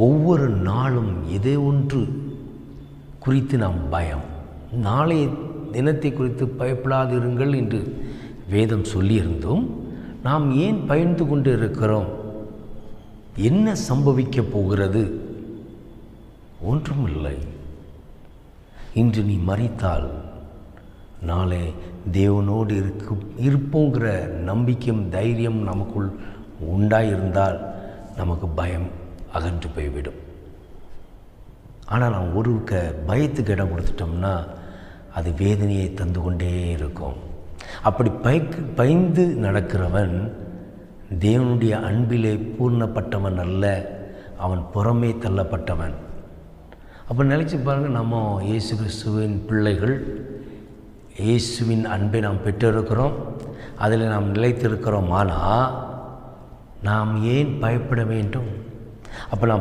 ஒவ்வொரு நாளும் எதே ஒன்று குறித்து நாம் பயம். நாளைய தினத்தை குறித்து பயப்படாதிருங்கள் என்று வேதம் சொல்லியிருந்தும் நாம் ஏன் பயந்து கொண்டு இருக்கிறோம்? என்ன சம்பவிக்கப் போகிறது? ஒன்றுமில்லை. இன்று நீ மரித்தால் நாளை தேவனோடு இருப்போங்கிற நம்பிக்கையும் தைரியம் நமக்குள் உண்டாயிருந்தால் நமக்கு பயம் அகன்று போய்விடும். ஆனால் நாம் ஒருவருக்கு பயத்துக்கு இடம் கொடுத்துட்டோம்னா அது வேதனையை தந்து கொண்டே இருக்கும். அப்படி பயந்து நடக்கிறவன் தேவனுடைய அன்பிலே பூர்ணப்பட்டவன் அல்ல, அவன் புறமே தள்ளப்பட்டவன். அப்போ நினச்சி பாருங்கள், நம்ம இயேசு கிறிஸ்துவின் பிள்ளைகள், இயேசுவின் அன்பை நாம் பெற்றிருக்கிறோம், அதில் நாம் நிலைத்திருக்கிறோம். ஆனால் நாம் ஏன் பயப்பட வேண்டும்? அப்போ நாம்